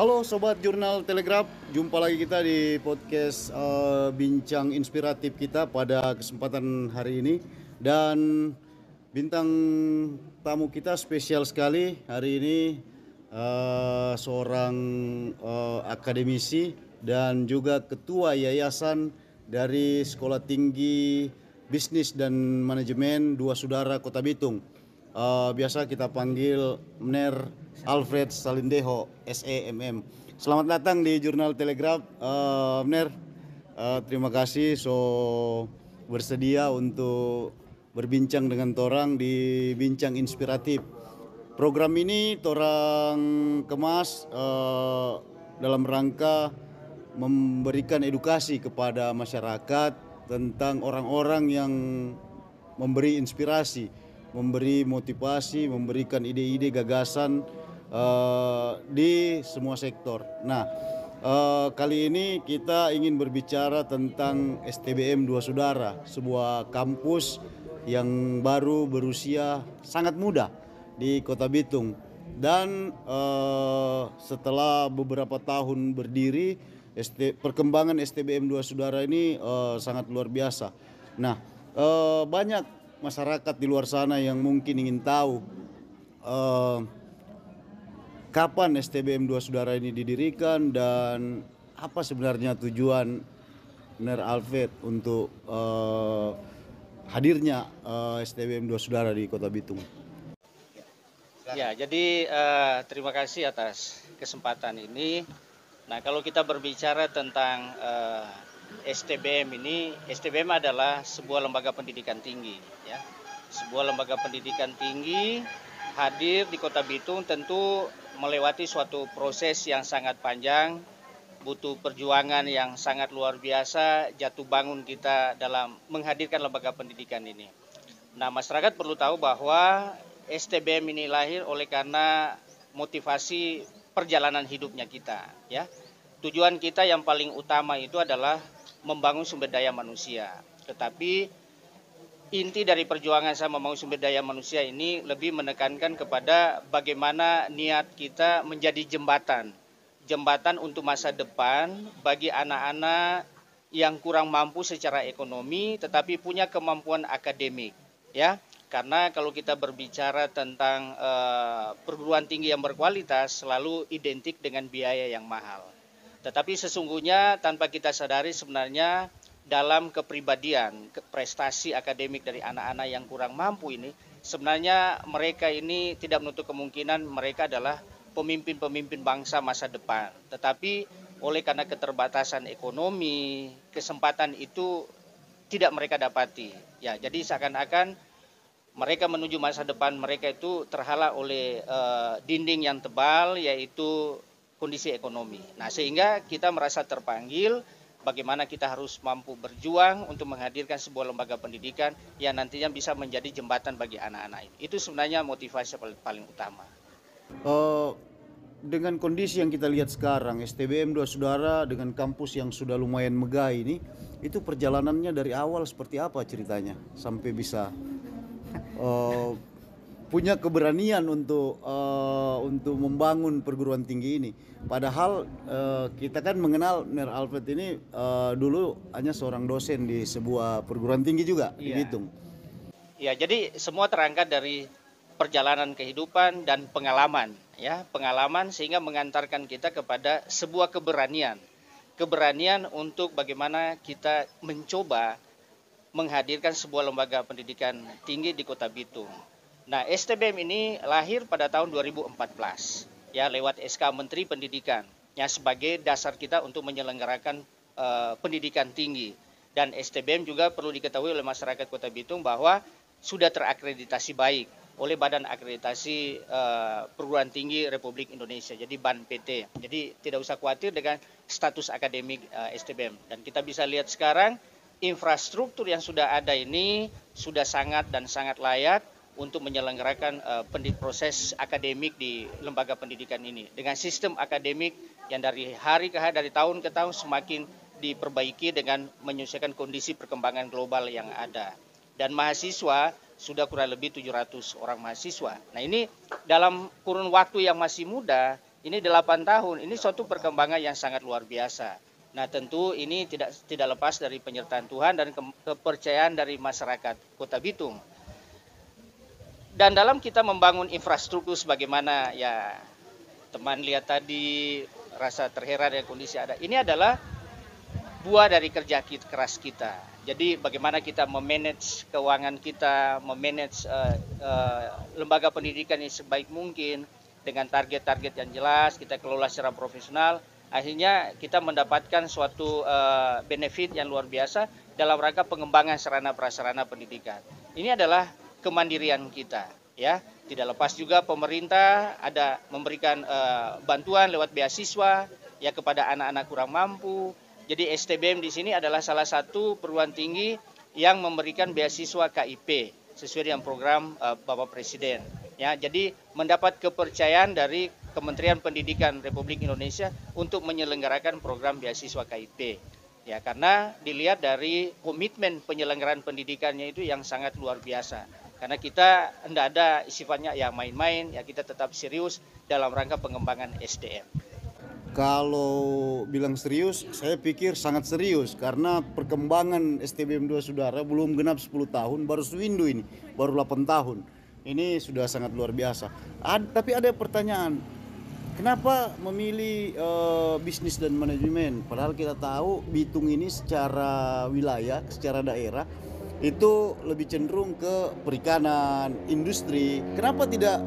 Halo Sobat Jurnal Telegraf, jumpa lagi kita di podcast Bincang Inspiratif kita pada kesempatan hari ini. Dan bintang tamu kita spesial sekali hari ini, seorang akademisi dan juga ketua yayasan dari Sekolah Tinggi Bisnis dan Manajemen Dua Saudara Kota Bitung. Biasa kita panggil Mner Alfred Salindeho, SEMM. Selamat datang di Jurnal Telegraf, Mner. Terima kasih bersedia untuk berbincang dengan torang di Bincang Inspiratif. Program ini torang kemas dalam rangka memberikan edukasi kepada masyarakat tentang orang-orang yang memberi inspirasi, memberi motivasi, memberikan ide-ide gagasan di semua sektor. Nah, kali ini kita ingin berbicara tentang STBM Dua Saudara, sebuah kampus yang baru berusia sangat muda di Kota Bitung. Dan setelah beberapa tahun berdiri, perkembangan STBM Dua Saudara ini sangat luar biasa. Nah, banyak masyarakat di luar sana yang mungkin ingin tahu kapan STBM Dua Saudara ini didirikan dan apa sebenarnya tujuan Ner Alfred untuk hadirnya STBM Dua Saudara di Kota Bitung. Ya, jadi terima kasih atas kesempatan ini. Nah, kalau kita berbicara tentang STBM ini, STBM adalah sebuah lembaga pendidikan tinggi, ya. Sebuah lembaga pendidikan tinggi hadir di Kota Bitung tentu melewati suatu proses yang sangat panjang, butuh perjuangan yang sangat luar biasa, jatuh bangun kita dalam menghadirkan lembaga pendidikan ini. Nah, masyarakat perlu tahu bahwa STBM ini lahir oleh karena motivasi perjalanan hidupnya kita, ya. Tujuan kita yang paling utama itu adalah membangun sumber daya manusia. Tetapi inti dari perjuangan saya membangun sumber daya manusia ini lebih menekankan kepada bagaimana niat kita menjadi jembatan untuk masa depan bagi anak-anak yang kurang mampu secara ekonomi tetapi punya kemampuan akademik, ya. Karena kalau kita berbicara tentang perguruan tinggi yang berkualitas selalu identik dengan biaya yang mahal. Tetapi sesungguhnya tanpa kita sadari sebenarnya dalam kepribadian, prestasi akademik dari anak-anak yang kurang mampu ini, sebenarnya mereka ini tidak menutup kemungkinan mereka adalah pemimpin-pemimpin bangsa masa depan. Tetapi oleh karena keterbatasan ekonomi, kesempatan itu tidak mereka dapati. Ya, jadi seakan-akan mereka menuju masa depan mereka itu terhalang oleh dinding yang tebal, yaitu kondisi ekonomi. Nah, sehingga kita merasa terpanggil bagaimana kita harus mampu berjuang untuk menghadirkan sebuah lembaga pendidikan yang nantinya bisa menjadi jembatan bagi anak-anak ini. Itu sebenarnya motivasi paling utama. Dengan kondisi yang kita lihat sekarang, STBM Dua Saudara dengan kampus yang sudah lumayan megah ini, itu perjalanannya dari awal seperti apa ceritanya sampai bisa punya keberanian untuk membangun perguruan tinggi ini. Padahal kita kan mengenal Ner Alfred ini dulu hanya seorang dosen di sebuah perguruan tinggi juga di Bitung. Ya, jadi semua terangkat dari perjalanan kehidupan dan pengalaman, ya, pengalaman sehingga mengantarkan kita kepada sebuah keberanian untuk bagaimana kita mencoba menghadirkan sebuah lembaga pendidikan tinggi di Kota Bitung. Nah, STBM ini lahir pada tahun 2014, ya, lewat SK Menteri Pendidikan, ya, sebagai dasar kita untuk menyelenggarakan pendidikan tinggi. Dan STBM juga perlu diketahui oleh masyarakat Kota Bitung bahwa sudah terakreditasi baik oleh Badan Akreditasi Perguruan Tinggi Republik Indonesia, jadi BANPT. Jadi tidak usah khawatir dengan status akademik STBM. Dan kita bisa lihat sekarang infrastruktur yang sudah ada ini sudah sangat layak untuk menyelenggarakan proses akademik di lembaga pendidikan ini. Dengan sistem akademik yang dari hari ke hari, dari tahun ke tahun semakin diperbaiki dengan menyesuaikan kondisi perkembangan global yang ada. Dan mahasiswa sudah kurang lebih 700 orang mahasiswa. Nah, ini dalam kurun waktu yang masih muda, Ini 8 tahun, ini suatu perkembangan yang sangat luar biasa. Nah tentu ini tidak lepas dari penyertaan Tuhan dan kepercayaan dari masyarakat Kota Bitung. Dan dalam kita membangun infrastruktur sebagaimana ya teman lihat tadi, rasa terheran dengan kondisi ada. Ini adalah buah dari kerja keras kita. Jadi bagaimana kita memanage keuangan kita, memanage lembaga pendidikan yang sebaik mungkin dengan target-target yang jelas, kita kelola secara profesional. Akhirnya kita mendapatkan suatu benefit yang luar biasa dalam rangka pengembangan sarana prasarana pendidikan. Ini adalah kemandirian kita, ya. Tidak lepas juga pemerintah ada memberikan bantuan lewat beasiswa ya kepada anak-anak kurang mampu. Jadi STBM di sini adalah salah satu perguruan tinggi yang memberikan beasiswa KIP sesuai dengan program Bapak Presiden. Ya, jadi mendapat kepercayaan dari Kementerian Pendidikan Republik Indonesia untuk menyelenggarakan program beasiswa KIP. Ya, karena dilihat dari komitmen penyelenggaraan pendidikannya itu yang sangat luar biasa. Karena kita tidak ada sifatnya ya main-main, ya kita tetap serius dalam rangka pengembangan SDM. Kalau bilang serius, saya pikir sangat serius karena perkembangan STBM 2 saudara belum genap 10 tahun, baru Swindu ini, baru 8 tahun. Ini sudah sangat luar biasa. Tapi ada pertanyaan, kenapa memilih bisnis dan manajemen? Padahal kita tahu Bitung ini secara wilayah, secara daerah, itu lebih cenderung ke perikanan, industri. Kenapa tidak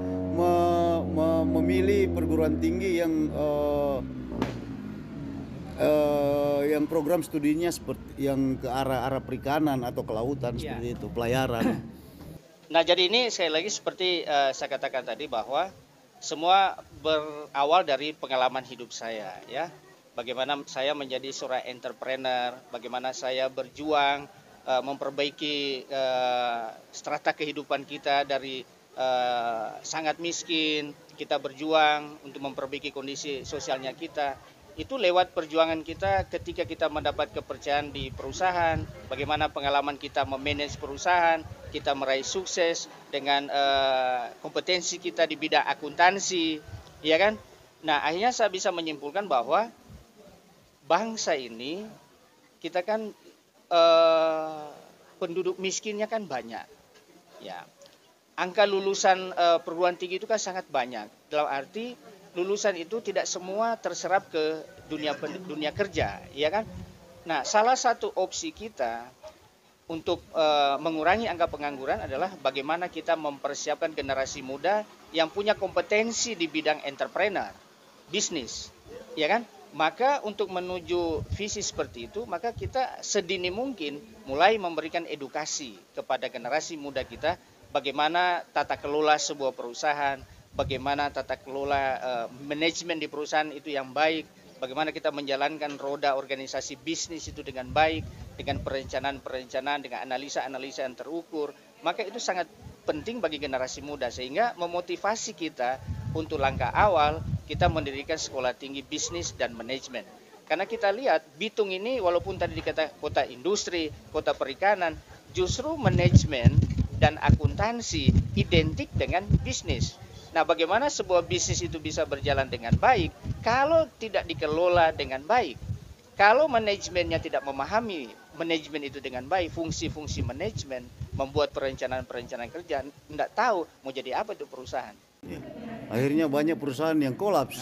memilih perguruan tinggi yang program studinya seperti yang ke arah perikanan atau kelautan seperti itu, pelayaran. Nah jadi ini sekali lagi seperti saya katakan tadi bahwa semua berawal dari pengalaman hidup saya, ya. Bagaimana saya menjadi seorang entrepreneur, bagaimana saya berjuang memperbaiki strata kehidupan kita dari sangat miskin, kita berjuang untuk memperbaiki kondisi sosialnya kita. Itu lewat perjuangan kita ketika kita mendapat kepercayaan di perusahaan, bagaimana pengalaman kita memanage perusahaan, kita meraih sukses dengan kompetensi kita di bidang akuntansi, ya kan? Nah, akhirnya saya bisa menyimpulkan bahwa bangsa ini kita kan penduduk miskinnya kan banyak, ya. Angka lulusan perguruan tinggi itu kan sangat banyak. Dalam arti lulusan itu tidak semua terserap ke dunia kerja, ya kan? Nah, salah satu opsi kita untuk mengurangi angka pengangguran adalah bagaimana kita mempersiapkan generasi muda yang punya kompetensi di bidang entrepreneur, bisnis, ya kan? Maka untuk menuju visi seperti itu, maka kita sedini mungkin mulai memberikan edukasi kepada generasi muda kita bagaimana tata kelola sebuah perusahaan, bagaimana tata kelola manajemen di perusahaan itu yang baik, bagaimana kita menjalankan roda organisasi bisnis itu dengan baik, dengan perencanaan-perencanaan, dengan analisa-analisa yang terukur. Maka itu sangat penting bagi generasi muda sehingga memotivasi kita untuk langkah awal kita mendirikan sekolah tinggi bisnis dan manajemen. Karena kita lihat Bitung ini walaupun tadi dikata kota industri, kota perikanan, justru manajemen dan akuntansi identik dengan bisnis. Nah, bagaimana sebuah bisnis itu bisa berjalan dengan baik kalau tidak dikelola dengan baik? Kalau manajemennya tidak memahami manajemen itu dengan baik, fungsi-fungsi manajemen, membuat perencanaan-perencanaan kerja, tidak tahu mau jadi apa itu perusahaan. Ya. Akhirnya banyak perusahaan yang kolaps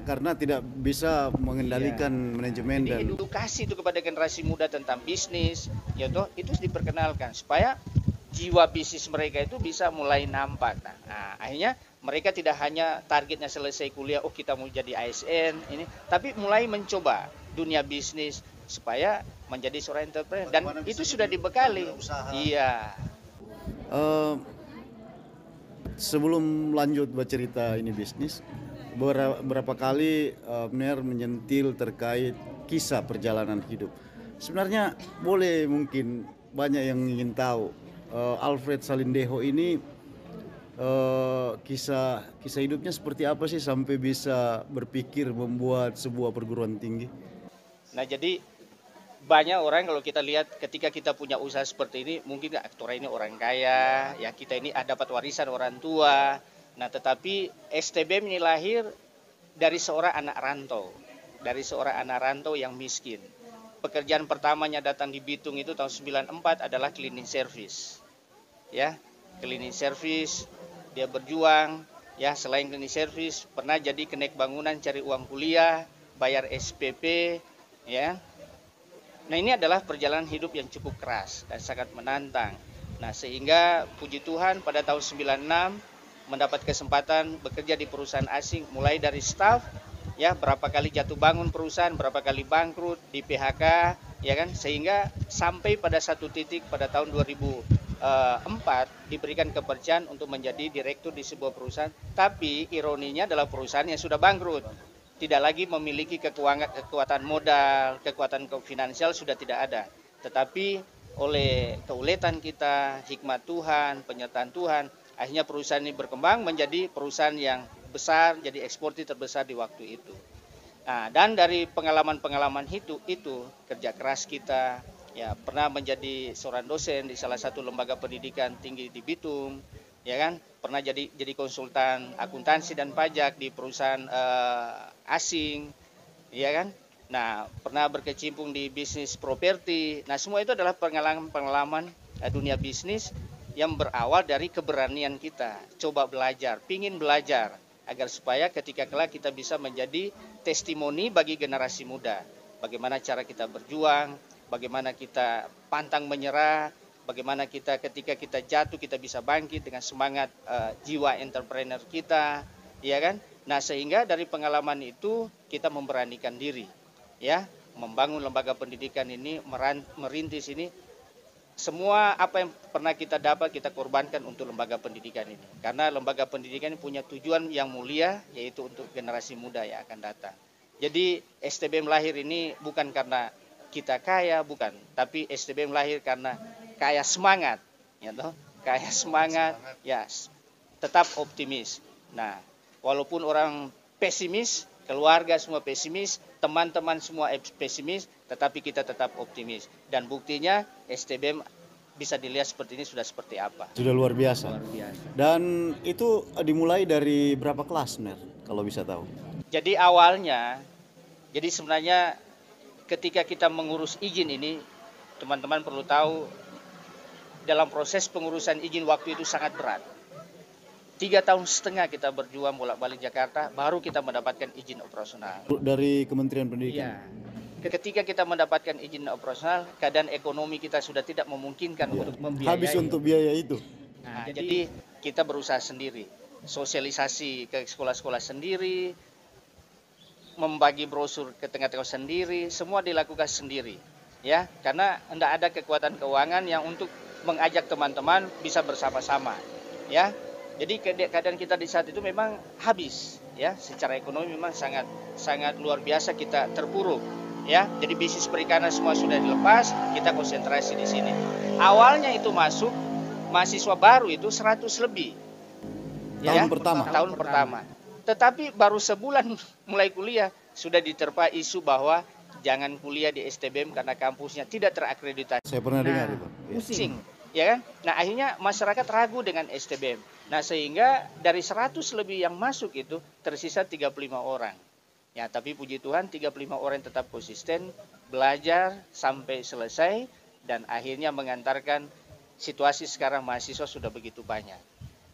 karena tidak bisa mengendalikan manajemen. Jadi dan edukasi itu kepada generasi muda tentang bisnis, ya toh, itu diperkenalkan supaya jiwa bisnis mereka itu bisa mulai nampak. Nah, akhirnya mereka tidak hanya targetnya selesai kuliah, oh kita mau jadi ASN ini, tapi mulai mencoba dunia bisnis supaya menjadi seorang entrepreneur dan itu sudah dibekali. Iya. Sebelum lanjut bercerita ini bisnis, berapa kali Abner menyentil terkait kisah perjalanan hidup. Sebenarnya boleh mungkin banyak yang ingin tahu Alfred Salindeho ini kisah hidupnya seperti apa sih sampai bisa berpikir membuat sebuah perguruan tinggi? Nah jadi banyak orang kalau kita lihat ketika kita punya usaha seperti ini mungkin aktor ini orang kaya, ya kita ini dapat warisan orang tua. Nah tetapi STBM ini lahir dari seorang anak rantau yang miskin. Pekerjaan pertamanya datang di Bitung itu tahun 94 adalah cleaning service. Ya, cleaning service, dia berjuang, ya, selain cleaning service pernah jadi kenek bangunan, cari uang kuliah, bayar SPP, ya. Nah, ini adalah perjalanan hidup yang cukup keras dan sangat menantang. Nah, sehingga puji Tuhan pada tahun 96 mendapat kesempatan bekerja di perusahaan asing, mulai dari staff, ya, berapa kali jatuh bangun perusahaan, berapa kali bangkrut, di PHK, ya kan, sehingga sampai pada satu titik pada tahun 2004 diberikan kepercayaan untuk menjadi direktur di sebuah perusahaan, tapi ironinya adalah perusahaan yang sudah bangkrut, tidak lagi memiliki kekuatan modal, kekuatan finansial sudah tidak ada, tetapi oleh keuletan kita, hikmat Tuhan, penyertaan Tuhan, akhirnya perusahaan ini berkembang menjadi perusahaan yang besar, jadi eksportir terbesar di waktu itu. Nah, dan dari pengalaman-pengalaman itu kerja keras kita, ya, pernah menjadi seorang dosen di salah satu lembaga pendidikan tinggi di Bitung, ya kan, pernah jadi konsultan akuntansi dan pajak di perusahaan asing, ya kan. Nah, pernah berkecimpung di bisnis properti. Nah, semua itu adalah pengalaman dunia bisnis yang berawal dari keberanian kita, coba belajar, pingin belajar, agar supaya ketika kelak kita bisa menjadi testimoni bagi generasi muda. Bagaimana cara kita berjuang, bagaimana kita pantang menyerah, bagaimana kita ketika kita jatuh kita bisa bangkit dengan semangat jiwa entrepreneur kita, ya kan? Nah, sehingga dari pengalaman itu kita memberanikan diri, ya, membangun lembaga pendidikan ini, merintis ini. Semua apa yang pernah kita dapat kita korbankan untuk lembaga pendidikan ini. Karena lembaga pendidikan ini punya tujuan yang mulia, yaitu untuk generasi muda yang akan datang. Jadi STBM lahir ini bukan karena kita kaya, bukan. Tapi STBM lahir karena kaya semangat, ya toh? Kaya semangat, ya, tetap optimis. Nah, walaupun orang pesimis, keluarga semua pesimis, teman-teman semua pesimis, tetapi kita tetap optimis. Dan buktinya STBM bisa dilihat seperti ini sudah seperti apa. Sudah luar biasa. Luar biasa. Dan itu dimulai dari berapa kelas, Ner, kalau bisa tahu? Jadi awalnya, jadi sebenarnya ketika kita mengurus izin ini, teman-teman perlu tahu, dalam proses pengurusan izin waktu itu sangat berat. 3,5 tahun kita berjuang bolak-balik Jakarta, baru kita mendapatkan izin operasional. Dari Kementerian Pendidikan? Iya. Ketika kita mendapatkan izin operasional, keadaan ekonomi kita sudah tidak memungkinkan untuk membiayai. Habis untuk biaya itu? Nah, jadi kita berusaha sendiri, sosialisasi ke sekolah-sekolah sendiri, membagi brosur ke tengah-tengah sendiri, semua dilakukan sendiri, ya, karena tidak ada kekuatan keuangan yang untuk mengajak teman-teman bisa bersama-sama, ya. Jadi keadaan kita di saat itu memang habis, ya, secara ekonomi memang sangat luar biasa, kita terpuruk, ya. Jadi bisnis perikanan semua sudah dilepas, kita konsentrasi di sini. Awalnya itu masuk mahasiswa baru itu 100 lebih. Tahun Ya, pertama. Tahun pertama. Tetapi baru sebulan mulai kuliah sudah diterpa isu bahwa jangan kuliah di STBM karena kampusnya tidak terakreditasi. Saya pernah dengar itu. Pusing, ya kan? Nah, akhirnya masyarakat ragu dengan STBM. Nah, sehingga dari 100 lebih yang masuk itu tersisa 35 orang. Ya, tapi puji Tuhan 35 orang tetap konsisten belajar sampai selesai dan akhirnya mengantarkan situasi sekarang mahasiswa sudah begitu banyak.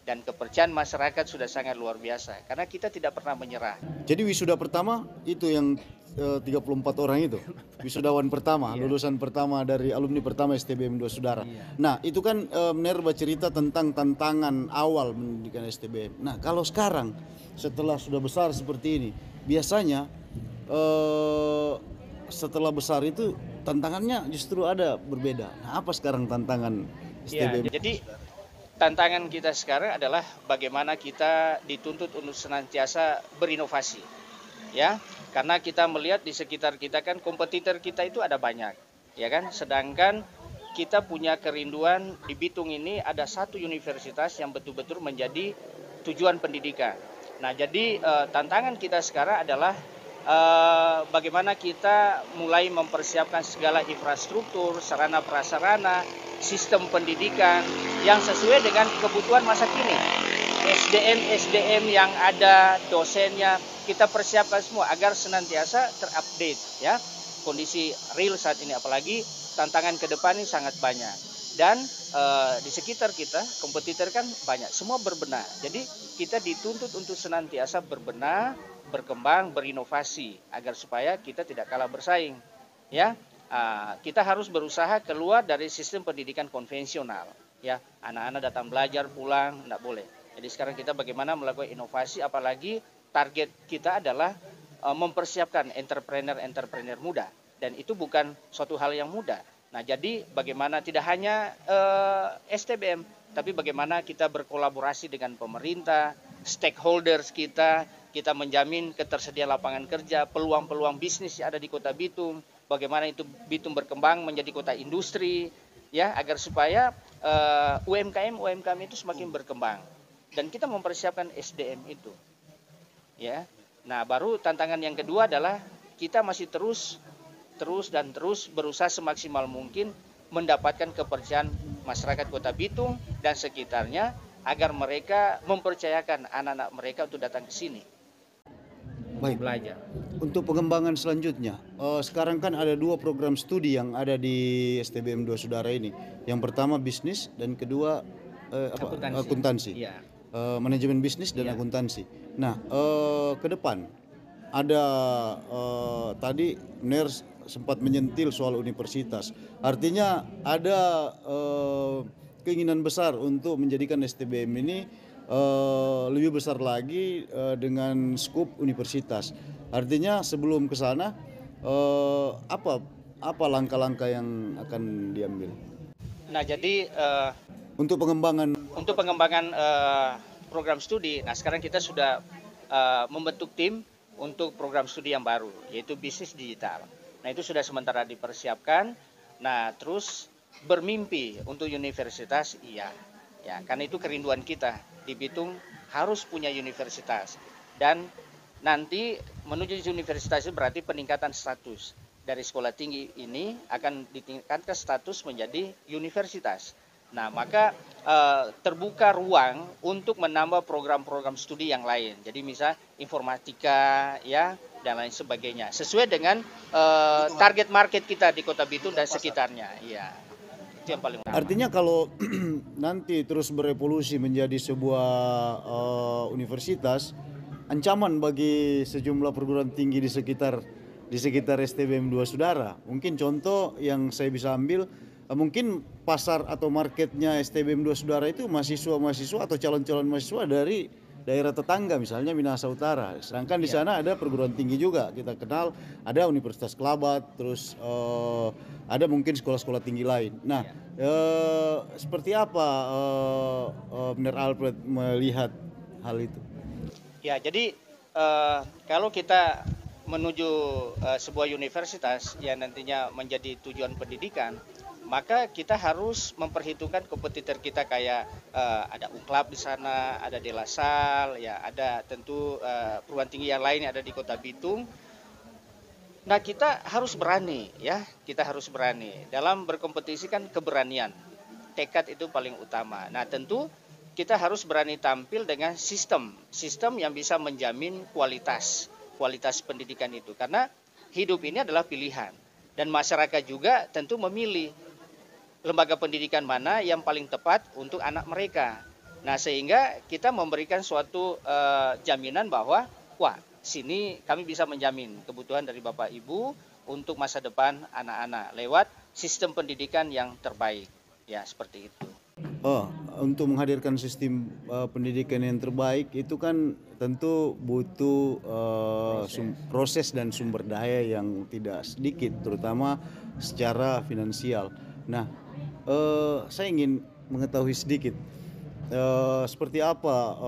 Dan kepercayaan masyarakat sudah sangat luar biasa karena kita tidak pernah menyerah. Jadi wisuda pertama itu yang 34 orang itu, wisudawan pertama, lulusan pertama dari alumni pertama STBM 2 Saudara. Nah, itu kan Ner bercerita tentang tantangan awal pendidikan STBM. Nah, kalau sekarang setelah sudah besar seperti ini, biasanya setelah besar itu tantangannya justru ada berbeda. Nah, apa sekarang tantangan STBM? Ya, jadi tantangan kita sekarang adalah bagaimana kita dituntut untuk senantiasa berinovasi, ya, karena kita melihat di sekitar kita kan kompetitor kita itu ada banyak, ya kan, sedangkan kita punya kerinduan di Bitung ini ada satu universitas yang betul-betul menjadi tujuan pendidikan. Nah, jadi tantangan kita sekarang adalah bagaimana kita mulai mempersiapkan segala infrastruktur, sarana prasarana, sistem pendidikan yang sesuai dengan kebutuhan masa kini. SDM yang ada, dosennya kita persiapkan semua agar senantiasa terupdate ya. Kondisi real saat ini, apalagi tantangan ke depan ini sangat banyak. Dan di sekitar kita kompetitor kan banyak, semua berbenah. Jadi kita dituntut untuk senantiasa berbenah, berkembang, berinovasi agar supaya kita tidak kalah bersaing. Ya, kita harus berusaha keluar dari sistem pendidikan konvensional. Ya, anak-anak datang belajar pulang, tidak boleh. Jadi sekarang kita bagaimana melakukan inovasi, apalagi target kita adalah mempersiapkan entrepreneur muda, dan itu bukan suatu hal yang mudah. Nah, jadi bagaimana tidak hanya STBM, tapi bagaimana kita berkolaborasi dengan pemerintah, stakeholders kita menjamin ketersediaan lapangan kerja, peluang-peluang bisnis yang ada di Kota Bitung, bagaimana itu Bitung berkembang menjadi kota industri, ya, agar supaya UMKM itu semakin berkembang, dan kita mempersiapkan SDM itu, ya. Nah, baru tantangan yang kedua adalah kita masih terus berusaha semaksimal mungkin mendapatkan kepercayaan masyarakat Kota Bitung dan sekitarnya agar mereka mempercayakan anak-anak mereka untuk datang ke sini. Baik. Belajar. Untuk pengembangan selanjutnya, sekarang kan ada 2 program studi yang ada di STBM 2 Saudara ini. Yang pertama bisnis dan kedua akuntansi. Iya. Manajemen bisnis dan akuntansi. Nah, ke depan ada tadi Bener sempat menyentil soal universitas. Artinya ada keinginan besar untuk menjadikan STBM ini lebih besar lagi dengan skup universitas. Artinya sebelum ke sana apa langkah-langkah yang akan diambil? Nah, jadi Untuk pengembangan program studi, nah sekarang kita sudah membentuk tim untuk program studi yang baru, yaitu bisnis digital. Nah, itu sudah sementara dipersiapkan. Nah, terus bermimpi untuk universitas, iya. Ya, karena itu kerinduan kita di Bitung harus punya universitas. Dan nanti menuju universitas itu berarti peningkatan status. Dari sekolah tinggi ini akan ditingkatkan status menjadi universitas. Nah, maka terbuka ruang untuk menambah program-program studi yang lain. Jadi misal informatika, ya, dan lain sebagainya. Sesuai dengan target market kita di Kota Bitung dan sekitarnya. Iya. Itu yang paling utama. Artinya kalau nanti terus berevolusi menjadi sebuah universitas, ancaman bagi sejumlah perguruan tinggi di sekitar STBM 2 Saudara. Mungkin contoh yang saya bisa ambil, mungkin pasar atau marketnya STBM 2 Saudara itu mahasiswa-mahasiswa atau calon-calon mahasiswa dari daerah tetangga, misalnya Minahasa Utara. Sedangkan di sana ada perguruan tinggi juga, kita kenal ada Universitas Kelabat, terus ada mungkin sekolah-sekolah tinggi lain. Nah, seperti apa Bener Alfred melihat hal itu? Ya, jadi kalau kita menuju sebuah universitas yang nantinya menjadi tujuan pendidikan, maka kita harus memperhitungkan kompetitor kita kayak ada UNCLAP di sana, ada De La Salle, ya, ada tentu perguruan tinggi yang lain yang ada di Kota Bitung. Nah, kita harus berani, ya, kita harus berani dalam berkompetisi. Kan keberanian, tekad itu paling utama. Nah, tentu kita harus berani tampil dengan sistem yang bisa menjamin kualitas pendidikan itu, karena hidup ini adalah pilihan dan masyarakat juga tentu memilih lembaga pendidikan mana yang paling tepat untuk anak mereka. Nah, sehingga kita memberikan suatu jaminan bahwa sini kami bisa menjamin kebutuhan dari Bapak Ibu untuk masa depan anak-anak lewat sistem pendidikan yang terbaik. Ya, seperti itu. Untuk menghadirkan sistem pendidikan yang terbaik itu kan tentu butuh proses dan sumber daya yang tidak sedikit, terutama secara finansial. Nah, saya ingin mengetahui sedikit seperti apa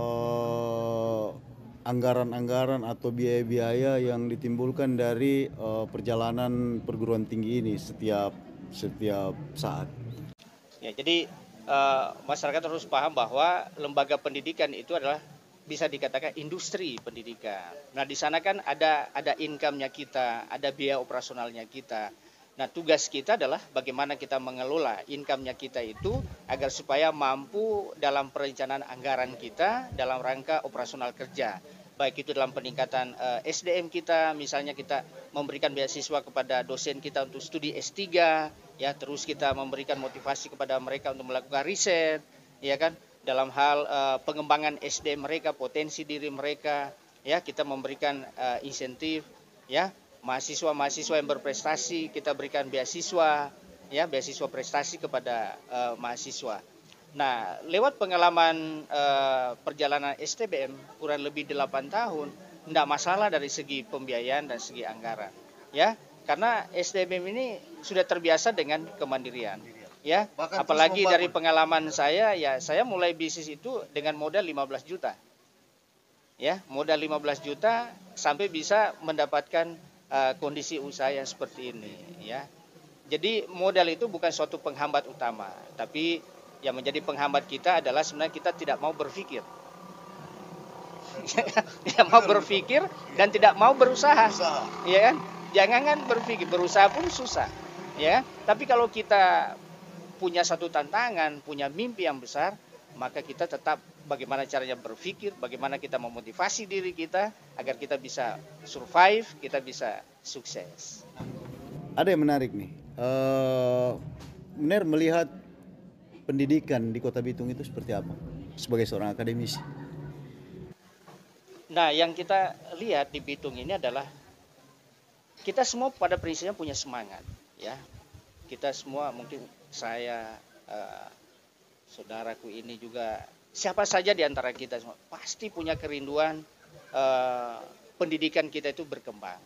anggaran-anggaran atau biaya-biaya yang ditimbulkan dari perjalanan perguruan tinggi ini setiap saat. Ya, jadi masyarakat harus paham bahwa lembaga pendidikan itu adalah bisa dikatakan industri pendidikan. Nah, di sana kan ada income-nya kita, ada biaya operasionalnya kita. Nah, tugas kita adalah bagaimana kita mengelola income-nya kita itu agar supaya mampu dalam perencanaan anggaran kita dalam rangka operasional kerja. baik itu dalam peningkatan SDM kita, misalnya kita memberikan beasiswa kepada dosen kita untuk studi S3, ya, terus kita memberikan motivasi kepada mereka untuk melakukan riset, ya kan, dalam hal pengembangan SDM mereka, potensi diri mereka, ya, kita memberikan insentif, ya, mahasiswa-mahasiswa yang berprestasi kita berikan beasiswa, ya, beasiswa prestasi kepada mahasiswa. Nah, lewat pengalaman perjalanan STBM kurang lebih 8 tahun, tidak masalah dari segi pembiayaan dan segi anggaran, ya, karena STBM ini sudah terbiasa dengan kemandirian, ya. Bahkan Apalagi terus dari pengalaman saya, ya, saya mulai bisnis itu dengan modal 15 juta, ya, modal 15 juta sampai bisa mendapatkan kondisi usaha yang seperti ini, ya. Jadi modal itu bukan suatu penghambat utama, tapi yang menjadi penghambat kita adalah sebenarnya kita tidak mau berpikir. Tidak mau berpikir dan tidak mau berusaha. Ya kan? Jangan berpikir, berusaha pun susah. Ya. Tapi kalau kita punya satu tantangan, punya mimpi yang besar, maka kita tetap bagaimana caranya berpikir, bagaimana kita memotivasi diri kita agar kita bisa survive, kita bisa sukses. Ada yang menarik nih. Benar melihat pendidikan di Kota Bitung itu seperti apa sebagai seorang akademisi? Nah, yang kita lihat di Bitung ini adalah kita semua pada prinsipnya punya semangat, ya. Kita semua, mungkin saya, saudaraku ini juga, siapa saja di antara kita semua pasti punya kerinduan pendidikan kita itu berkembang.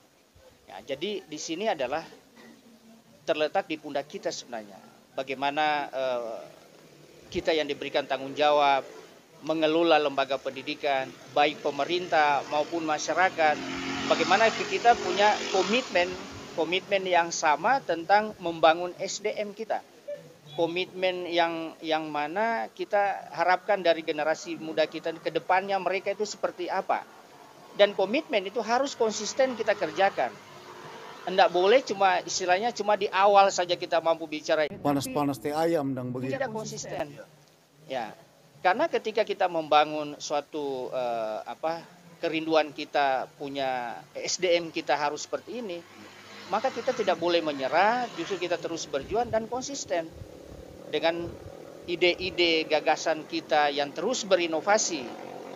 Ya, jadi di sini adalah terletak di pundak kita sebenarnya. Bagaimana kita yang diberikan tanggung jawab mengelola lembaga pendidikan, baik pemerintah maupun masyarakat, bagaimana kita punya komitmen yang sama tentang membangun SDM kita. Komitmen yang mana kita harapkan dari generasi muda kita ke depannya mereka itu seperti apa. Dan komitmen itu harus konsisten kita kerjakan. Enggak boleh cuma istilahnya cuma di awal saja kita mampu bicara. Panas-panas teh ayam dan begitu. Tidak konsisten. Ya. Karena ketika kita membangun suatu kerinduan kita punya SDM kita harus seperti ini, maka kita tidak boleh menyerah, justru kita terus berjuang dan konsisten dengan ide-ide gagasan kita yang terus berinovasi,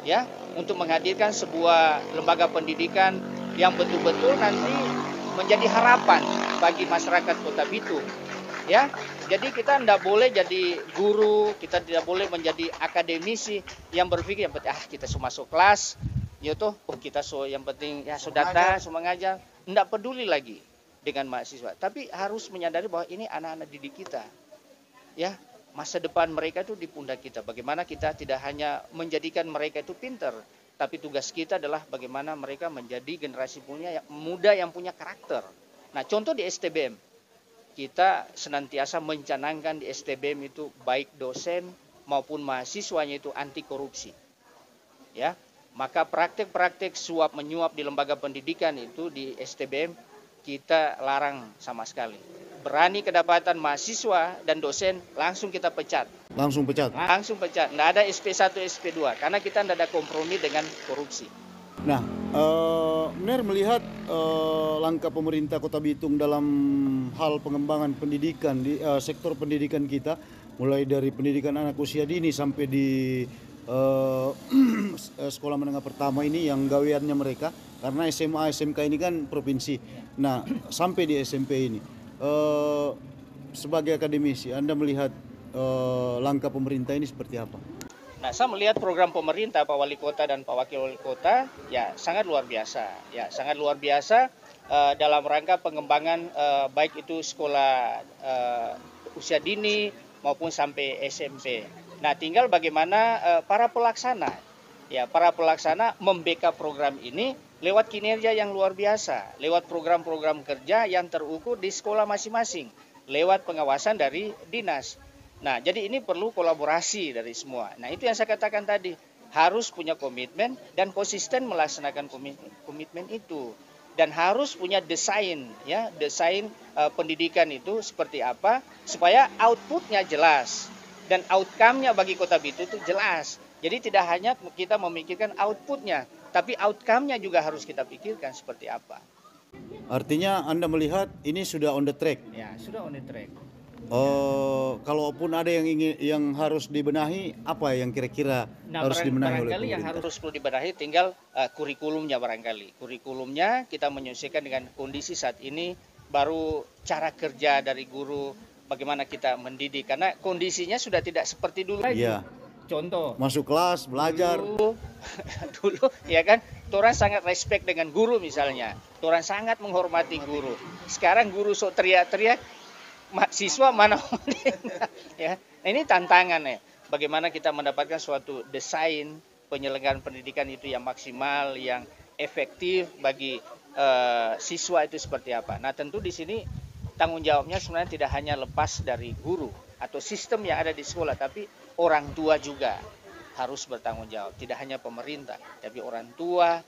ya, untuk menghadirkan sebuah lembaga pendidikan yang betul-betul nanti menjadi harapan bagi masyarakat Kota Bitung, ya. Jadi kita tidak boleh jadi guru, kita tidak boleh menjadi akademisi yang berpikir yang penting kita semua masuk kelas, ya toh, kita yang penting ya datang, semua ngajar, tidak peduli lagi dengan mahasiswa. Tapi harus menyadari bahwa ini anak-anak didik kita, ya, masa depan mereka itu di pundak kita. Bagaimana kita tidak hanya menjadikan mereka itu pintar, tapi tugas kita adalah bagaimana mereka menjadi generasi muda yang punya karakter. Nah, contoh di STBM, kita senantiasa mencanangkan di STBM itu baik dosen maupun mahasiswanya itu anti korupsi. Ya, maka praktek-praktek suap menyuap di lembaga pendidikan itu di STBM kita larang sama sekali. Berani kedapatan mahasiswa dan dosen langsung kita pecat. Langsung pecat. Langsung pecat. Nggak ada SP1, SP2 karena kita nggak ada kompromi dengan korupsi. Nah, benar melihat langkah pemerintah Kota Bitung dalam hal pengembangan pendidikan di sektor pendidikan kita, mulai dari pendidikan anak usia dini sampai di sekolah menengah pertama ini yang gaweannya mereka, karena SMA SMK ini kan provinsi. Nah, sampai di SMP ini, sebagai akademisi Anda melihat langkah pemerintah ini seperti apa? Nah, saya melihat program pemerintah Pak Wali Kota dan Pak Wakil Wali Kota ya sangat luar biasa. Ya, sangat luar biasa dalam rangka pengembangan baik itu sekolah usia dini maupun sampai SMP. Nah, tinggal bagaimana para pelaksana membackup program ini lewat kinerja yang luar biasa, lewat program-program kerja yang terukur di sekolah masing-masing, lewat pengawasan dari dinas. Nah, jadi ini perlu kolaborasi dari semua. Nah, itu yang saya katakan tadi, harus punya komitmen dan konsisten melaksanakan komitmen itu. Dan harus punya desain pendidikan itu seperti apa supaya outputnya jelas dan outcome-nya bagi Kota Bitung itu jelas. Jadi tidak hanya kita memikirkan outputnya, tapi outcome-nya juga harus kita pikirkan seperti apa. Artinya Anda melihat ini sudah on the track. Ya, sudah on the track. Kalaupun ada yang harus dibenahi, apa yang kira-kira harus dibenahi oleh barangkali yang pemerintah? harus perlu dibenahi tinggal kurikulumnya barangkali. Kurikulumnya kita menyesuaikan dengan kondisi saat ini, baru cara kerja dari guru, bagaimana kita mendidik, karena kondisinya sudah tidak seperti dulu. Iya. Contoh, Masuk kelas, belajar. dulu ya kan, orang sangat respect dengan guru misalnya, orang sangat menghormati guru. Sekarang guru sok teriak-teriak, siswa mana ya. Nah, ini tantangan ya. Bagaimana kita mendapatkan suatu desain penyelenggaraan pendidikan itu yang maksimal, yang efektif bagi siswa itu seperti apa. Nah, tentu di sini tanggung jawabnya sebenarnya tidak hanya lepas dari guru atau sistem yang ada di sekolah, tapi orang tua juga harus bertanggung jawab. Tidak hanya pemerintah, tapi orang tua,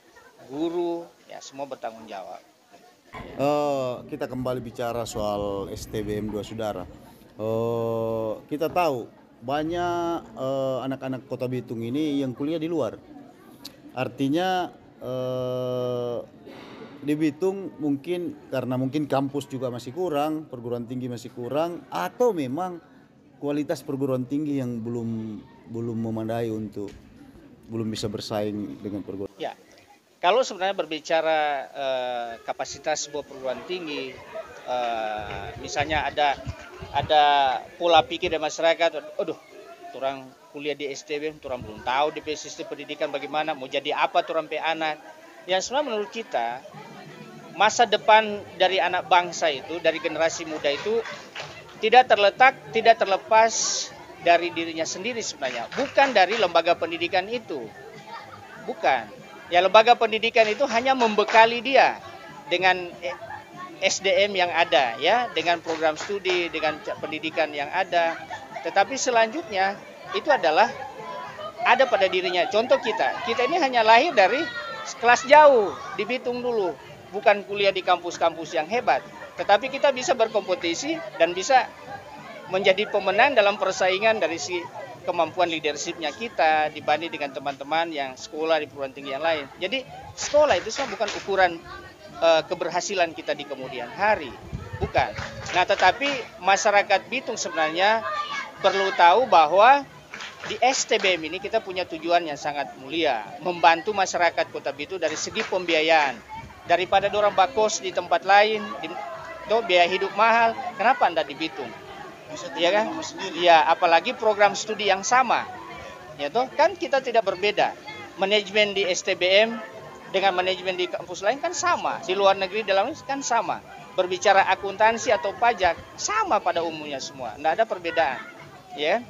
guru, ya semua bertanggung jawab. Kita kembali bicara soal STBM 2 Saudara. Kita tahu banyak anak-anak Kota Bitung ini yang kuliah di luar. Artinya di Bitung karena mungkin kampus juga masih kurang, perguruan tinggi masih kurang, atau memang kualitas perguruan tinggi yang belum memadai untuk belum bisa bersaing dengan perguruan. Ya, kalau sebenarnya berbicara kapasitas sebuah perguruan tinggi, misalnya ada pola pikir dari masyarakat, aduh, orang kuliah di STBM, orang belum tahu di sistem pendidikan bagaimana, mau jadi apa orang pe anak. Yang sebenarnya menurut kita, masa depan dari anak bangsa itu, dari generasi muda itu tidak terlepas dari dirinya sendiri sebenarnya, bukan dari lembaga pendidikan itu. Bukan. Ya, lembaga pendidikan itu hanya membekali dia dengan SDM yang ada, ya, dengan program studi, dengan pendidikan yang ada. Tetapi selanjutnya itu adalah ada pada dirinya. Contoh kita ini hanya lahir dari kelas jauh di Bitung dulu, bukan kuliah di kampus-kampus yang hebat. Tetapi kita bisa berkompetisi dan bisa menjadi pemenang dalam persaingan dari si kemampuan leadershipnya kita dibanding dengan teman-teman yang sekolah di perguruan tinggi yang lain. Jadi sekolah itu semua bukan ukuran keberhasilan kita di kemudian hari, bukan. Nah, tetapi masyarakat Bitung sebenarnya perlu tahu bahwa di STBM ini kita punya tujuan yang sangat mulia, membantu masyarakat Kota Bitung dari segi pembiayaan. Daripada dorang bakos di tempat lain, biaya hidup mahal, kenapa Anda di Bitung? Iya kan? Iya, apalagi program studi yang sama. Ya toh, kan kita tidak berbeda. Manajemen di STBM dengan manajemen di kampus lain kan sama. Di luar negeri dalam kan sama. Berbicara akuntansi atau pajak sama pada umumnya semua. Tidak ada perbedaan. Ya.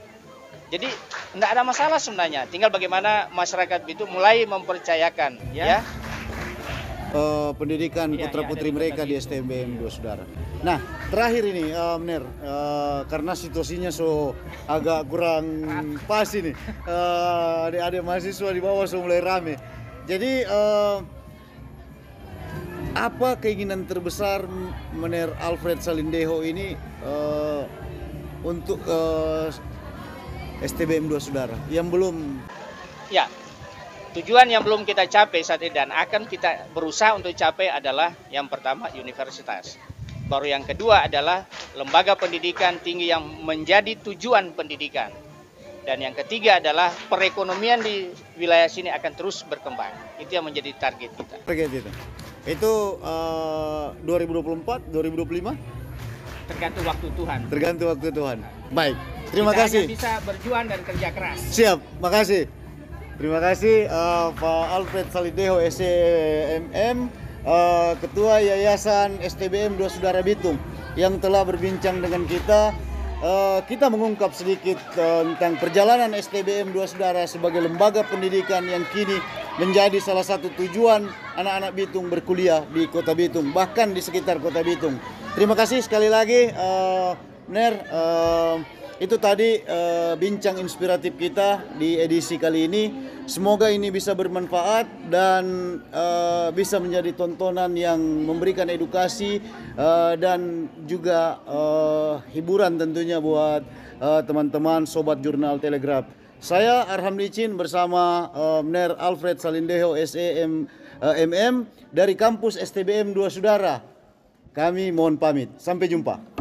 Jadi tidak ada masalah sebenarnya. Tinggal bagaimana masyarakat itu mulai mempercayakan, ya. Pendidikan putra-putri mereka di STBM 2 Saudara. Nah, terakhir ini, Mener, karena situasinya agak kurang pas ini, adik-adik mahasiswa di bawah mulai rame. Jadi, apa keinginan terbesar Mener Alfred Salindeho ini untuk STBM 2 Saudara yang belum? Ya. Tujuan yang belum kita capai saat ini dan akan kita berusaha untuk capai adalah yang pertama universitas. Baru yang kedua adalah lembaga pendidikan tinggi yang menjadi tujuan pendidikan. Dan yang ketiga adalah perekonomian di wilayah sini akan terus berkembang. Itu yang menjadi target kita. Target itu. Itu 2024, 2025? Tergantung waktu Tuhan. Tergantung waktu Tuhan. Baik. Terima kita kasih. Hanya bisa berjuang dan kerja keras. Siap, makasih. Terima kasih Pak Alfred Salindeho SEMM, Ketua Yayasan STBM 2 Saudara Bitung yang telah berbincang dengan kita. Kita mengungkap sedikit tentang perjalanan STBM 2 Saudara sebagai lembaga pendidikan yang kini menjadi salah satu tujuan anak-anak Bitung berkuliah di Kota Bitung, bahkan di sekitar Kota Bitung. Terima kasih sekali lagi, Ner. Itu tadi bincang inspiratif kita di edisi kali ini. Semoga ini bisa bermanfaat dan bisa menjadi tontonan yang memberikan edukasi dan juga hiburan tentunya buat teman-teman sobat jurnal Telegraph. Saya Arham Licin bersama Mner Alfred Salindeho SEM MM dari kampus STBM Dua Sudara. Kami mohon pamit. Sampai jumpa.